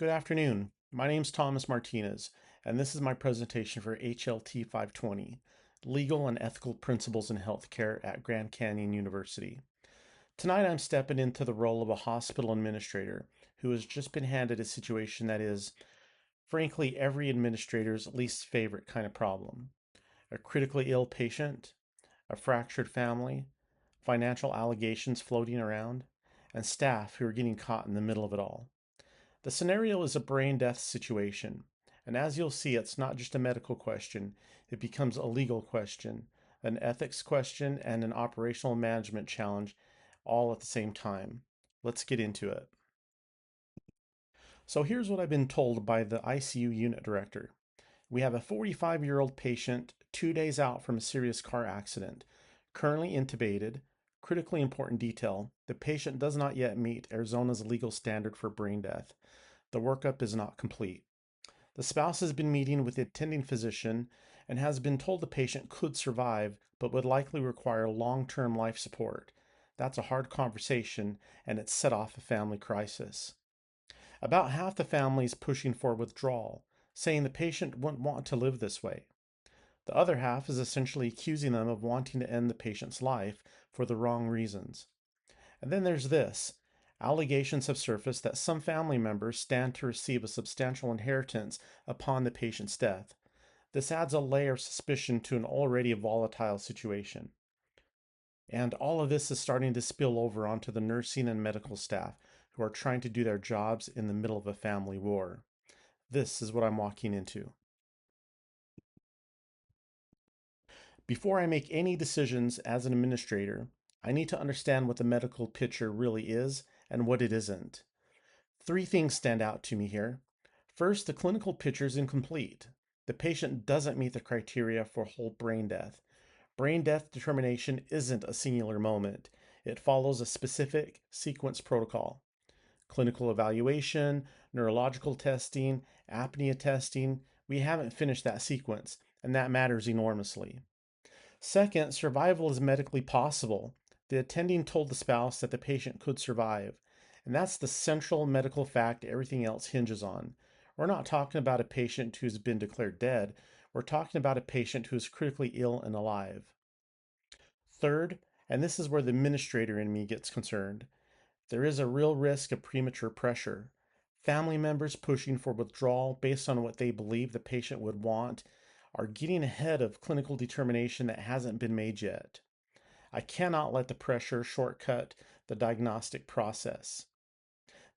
Good afternoon. My name is Thomas Martinez, and this is my presentation for HLT 520, Legal and Ethical Principles in Healthcare at Grand Canyon University. Tonight I'm stepping into the role of a hospital administrator who has just been handed a situation that is, frankly, every administrator's least favorite kind of problem. A critically ill patient, a fractured family, financial allegations floating around, and staff who are getting caught in the middle of it all. The scenario is a brain death situation, and as you'll see, it's not just a medical question, it becomes a legal question, an ethics question, and an operational management challenge all at the same time. Let's get into it. So here's what I've been told by the ICU unit director. We have a 45-year-old patient 2 days out from a serious car accident, currently intubated. Critically important detail, the patient does not yet meet Arizona's legal standard for brain death. The workup is not complete. The spouse has been meeting with the attending physician and has been told the patient could survive but would likely require long-term life support. That's a hard conversation and it set off a family crisis. About half the family is pushing for withdrawal, saying the patient wouldn't want to live this way. The other half is essentially accusing them of wanting to end the patient's life for the wrong reasons. And then there's this. Allegations have surfaced that some family members stand to receive a substantial inheritance upon the patient's death. This adds a layer of suspicion to an already volatile situation. And all of this is starting to spill over onto the nursing and medical staff who are trying to do their jobs in the middle of a family war. This is what I'm walking into. Before I make any decisions as an administrator, I need to understand what the medical picture really is and what it isn't. Three things stand out to me here. First, the clinical picture is incomplete. The patient doesn't meet the criteria for whole brain death. Brain death determination isn't a singular moment. It follows a specific sequence protocol. Clinical evaluation, neurological testing, apnea testing. We haven't finished that sequence, and that matters enormously. Second, survival is medically possible. The attending told the spouse that the patient could survive, and that's the central medical fact everything else hinges on. We're not talking about a patient who's been declared dead. We're talking about a patient who is critically ill and alive. Third, and this is where the administrator in me gets concerned, there is a real risk of premature pressure. Family members pushing for withdrawal based on what they believe the patient would want are getting ahead of clinical determination that hasn't been made yet. I cannot let the pressure shortcut the diagnostic process.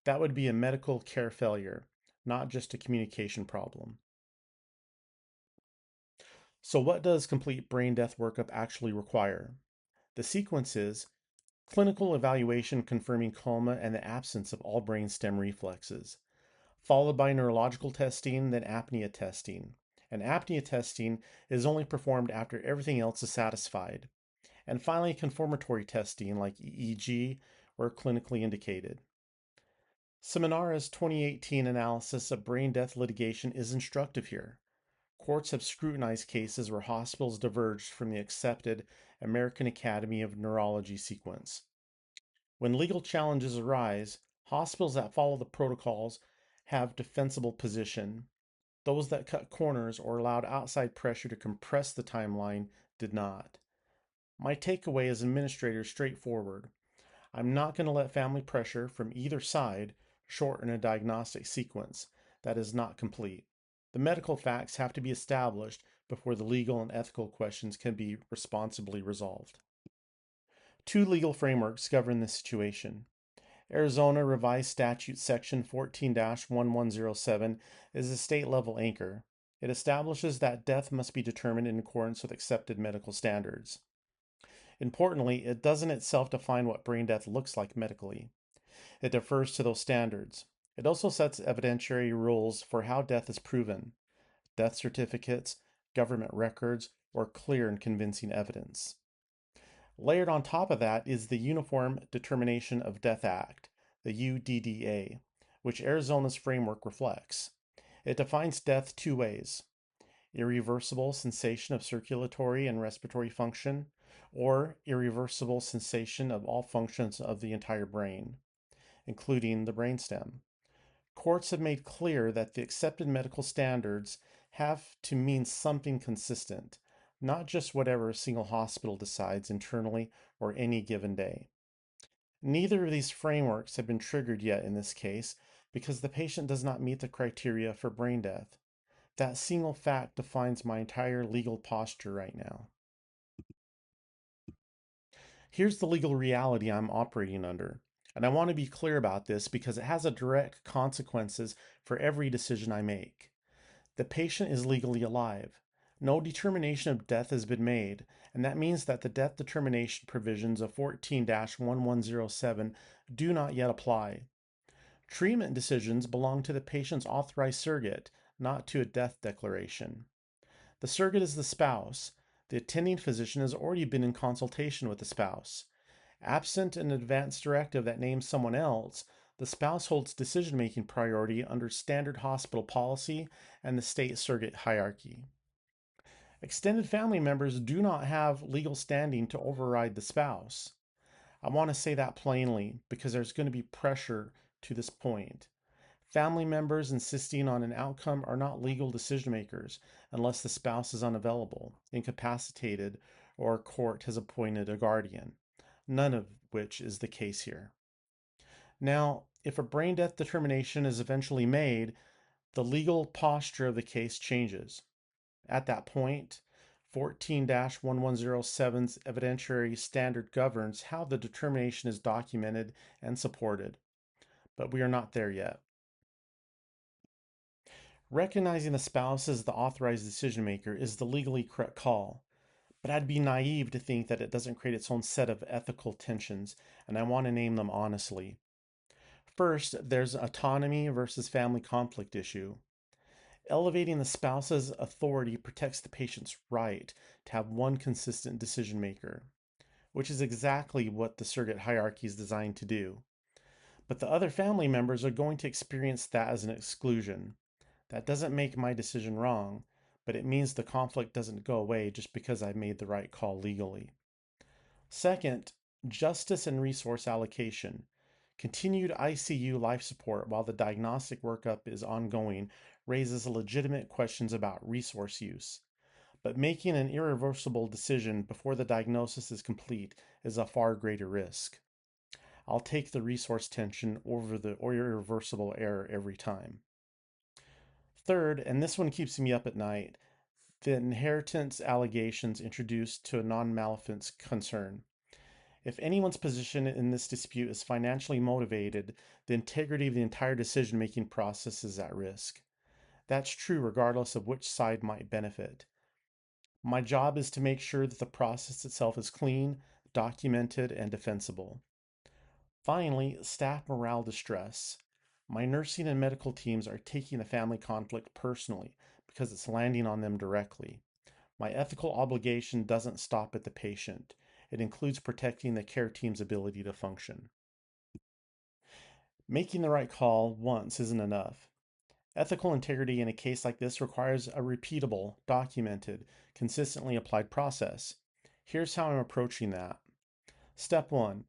That would be a medical care failure, not just a communication problem. So, what does complete brain death workup actually require? The sequence is clinical evaluation confirming coma and the absence of all brainstem reflexes, followed by neurological testing, then apnea testing. And apnea testing is only performed after everything else is satisfied. And finally, confirmatory testing like EEG where clinically indicated. Seminara's 2018 analysis of brain death litigation is instructive here. Courts have scrutinized cases where hospitals diverged from the accepted American Academy of Neurology sequence. When legal challenges arise, hospitals that follow the protocols have defensible position. Those that cut corners or allowed outside pressure to compress the timeline did not. My takeaway as administrator is straightforward. I'm not going to let family pressure from either side shorten a diagnostic sequence that is not complete. The medical facts have to be established before the legal and ethical questions can be responsibly resolved. Two legal frameworks govern this situation. Arizona Revised Statute Section 14-1107 is a state level anchor. It establishes that death must be determined in accordance with accepted medical standards. Importantly, it doesn't itself define what brain death looks like medically. It defers to those standards. It also sets evidentiary rules for how death is proven: death certificates, government records, or clear and convincing evidence. Layered on top of that is the Uniform Determination of Death Act, the UDDA, which Arizona's framework reflects. It defines death two ways: irreversible cessation of circulatory and respiratory function, or irreversible cessation of all functions of the entire brain, including the brainstem. Courts have made clear that the accepted medical standards have to mean something consistent, not just whatever a single hospital decides internally or any given day. Neither of these frameworks have been triggered yet in this case because the patient does not meet the criteria for brain death. That single fact defines my entire legal posture right now. Here's the legal reality I'm operating under. And I want to be clear about this because it has a direct consequences for every decision I make. The patient is legally alive. No determination of death has been made, and that means that the death determination provisions of 14-1107 do not yet apply. Treatment decisions belong to the patient's authorized surrogate, not to a death declaration. The surrogate is the spouse. The attending physician has already been in consultation with the spouse. Absent an advance directive that names someone else, the spouse holds decision-making priority under standard hospital policy and the state surrogate hierarchy. Extended family members do not have legal standing to override the spouse. I want to say that plainly because there's going to be pressure to this point. Family members insisting on an outcome are not legal decision makers unless the spouse is unavailable, incapacitated, or a court has appointed a guardian, none of which is the case here. Now, if a brain death determination is eventually made, the legal posture of the case changes. At that point, 14-1107's evidentiary standard governs how the determination is documented and supported, but we are not there yet. Recognizing the spouse as the authorized decision maker is the legally correct call, but I'd be naive to think that it doesn't create its own set of ethical tensions, and I want to name them honestly. First, there's autonomy versus family conflict issue. Elevating the spouse's authority protects the patient's right to have one consistent decision maker, which is exactly what the surrogate hierarchy is designed to do. But the other family members are going to experience that as an exclusion. That doesn't make my decision wrong, but it means the conflict doesn't go away just because I made the right call legally. Second, justice and resource allocation. Continued ICU life support while the diagnostic workup is ongoing raises legitimate questions about resource use. But making an irreversible decision before the diagnosis is complete is a far greater risk. I'll take the resource tension over the irreversible error every time. Third, and this one keeps me up at night, the inheritance allegations introduced to a non-malfeasance concern. If anyone's position in this dispute is financially motivated, the integrity of the entire decision-making process is at risk. That's true regardless of which side might benefit. My job is to make sure that the process itself is clean, documented, and defensible. Finally, staff morale distress. My nursing and medical teams are taking the family conflict personally because it's landing on them directly. My ethical obligation doesn't stop at the patient. It includes protecting the care team's ability to function. Making the right call once isn't enough. Ethical integrity in a case like this requires a repeatable, documented, consistently applied process. Here's how I'm approaching that. Step 1.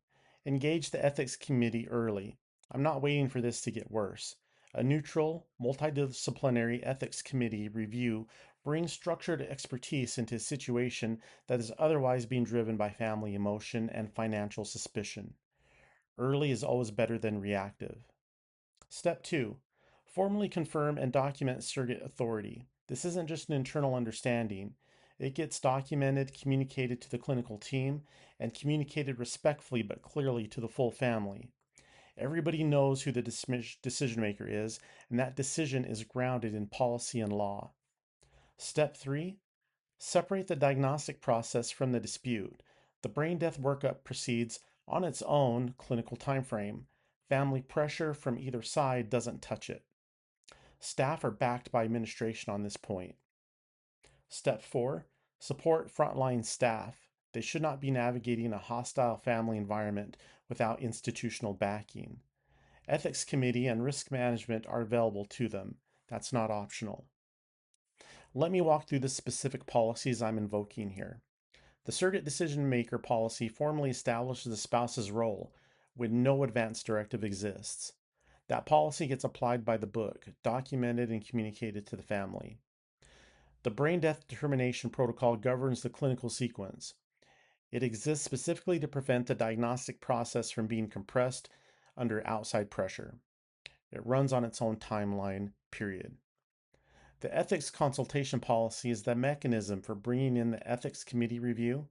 Engage the ethics committee early. I'm not waiting for this to get worse. A neutral, multidisciplinary ethics committee review brings structured expertise into a situation that is otherwise being driven by family emotion and financial suspicion. Early is always better than reactive. Step 2. Formally confirm and document surrogate authority. This isn't just an internal understanding. It gets documented, communicated to the clinical team, and communicated respectfully but clearly to the full family. Everybody knows who the decision maker is, and that decision is grounded in policy and law. Step 3. Separate the diagnostic process from the dispute. The brain death workup proceeds on its own clinical timeframe. Family pressure from either side doesn't touch it. Staff are backed by administration on this point. Step 4. Support frontline staff. They should not be navigating a hostile family environment without institutional backing. Ethics committee and risk management are available to them. That's not optional. Let me walk through the specific policies I'm invoking here. The surrogate decision maker policy formally establishes the spouse's role when no advance directive exists. That policy gets applied by the book, documented and communicated to the family. The brain death determination protocol governs the clinical sequence. It exists specifically to prevent the diagnostic process from being compressed under outside pressure. It runs on its own timeline, period. The ethics consultation policy is the mechanism for bringing in the ethics committee review.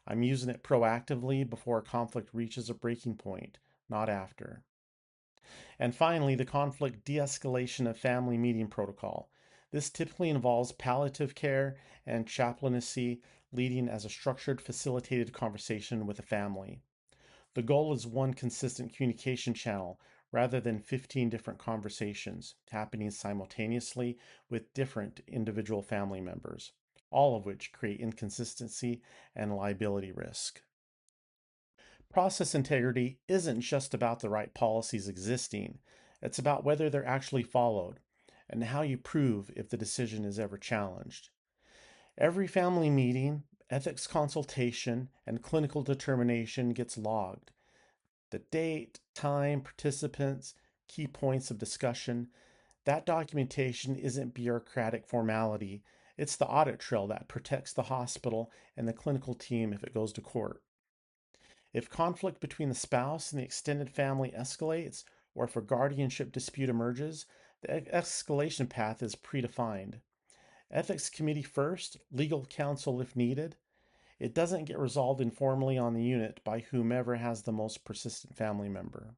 I'm using it proactively before a conflict reaches a breaking point, not after. And finally, the conflict de-escalation of family meeting protocol. This typically involves palliative care and chaplaincy leading as a structured, facilitated conversation with the family. The goal is one consistent communication channel rather than 15 different conversations happening simultaneously with different individual family members, all of which create inconsistency and liability risk. Process integrity isn't just about the right policies existing, it's about whether they're actually followed and how you prove if the decision is ever challenged. Every family meeting, ethics consultation, and clinical determination gets logged. The date, time, participants, key points of discussion. That documentation isn't bureaucratic formality, it's the audit trail that protects the hospital and the clinical team if it goes to court. If conflict between the spouse and the extended family escalates, or if a guardianship dispute emerges, the escalation path is predefined. Ethics committee first, legal counsel if needed. It doesn't get resolved informally on the unit by whomever has the most persistent family member.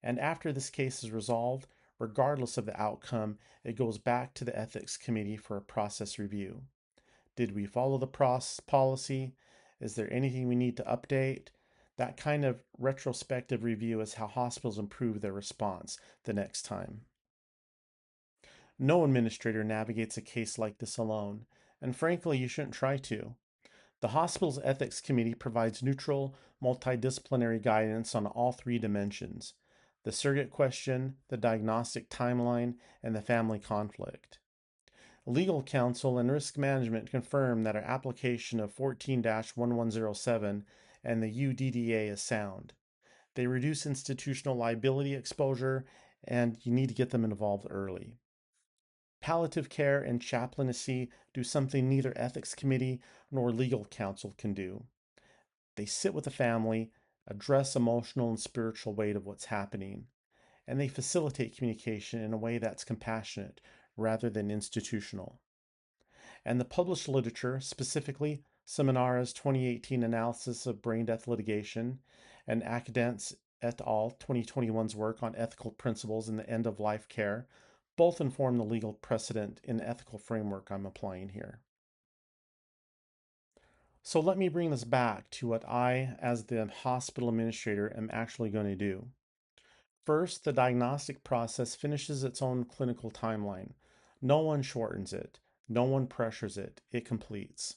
And after this case is resolved, regardless of the outcome, it goes back to the ethics committee for a process review. Did we follow the policy? Is there anything we need to update? That kind of retrospective review is how hospitals improve their response the next time. No administrator navigates a case like this alone, and frankly, you shouldn't try to. The hospital's ethics committee provides neutral, multidisciplinary guidance on all three dimensions: the surrogate question, the diagnostic timeline, and the family conflict. Legal counsel and risk management confirm that our application of 14-1107 and the UDDA is sound. They reduce institutional liability exposure, and you need to get them involved early. Palliative care and chaplaincy do something neither ethics committee nor legal counsel can do. They sit with the family, address emotional and spiritual weight of what's happening, and they facilitate communication in a way that's compassionate rather than institutional. And the published literature, specifically Seminara's 2018 analysis of brain death litigation and Acadence et al. 2021's work on ethical principles in the end of life care, both inform the legal precedent and ethical framework I'm applying here. So let me bring this back to what I, as the hospital administrator, am actually going to do. First, the diagnostic process finishes its own clinical timeline. No one shortens it, no one pressures it, it completes.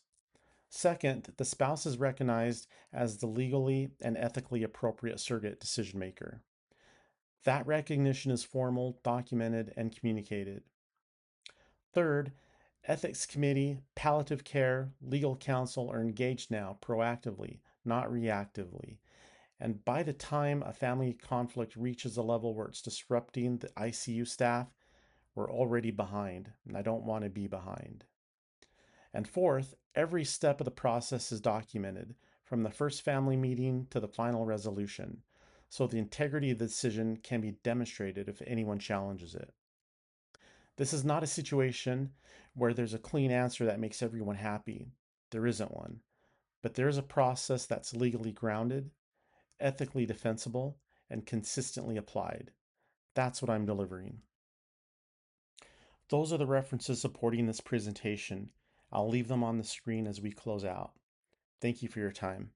Second, the spouse is recognized as the legally and ethically appropriate surrogate decision maker. That recognition is formal, documented, and communicated. Third, ethics committee, palliative care, legal counsel are engaged now proactively, not reactively. And by the time a family conflict reaches a level where it's disrupting the ICU staff, we're already behind, and I don't want to be behind. And fourth, every step of the process is documented, from the first family meeting to the final resolution, so the integrity of the decision can be demonstrated if anyone challenges it. This is not a situation where there's a clean answer that makes everyone happy. There isn't one. But there is a process that's legally grounded, ethically defensible, and consistently applied. That's what I'm delivering. Those are the references supporting this presentation. I'll leave them on the screen as we close out. Thank you for your time.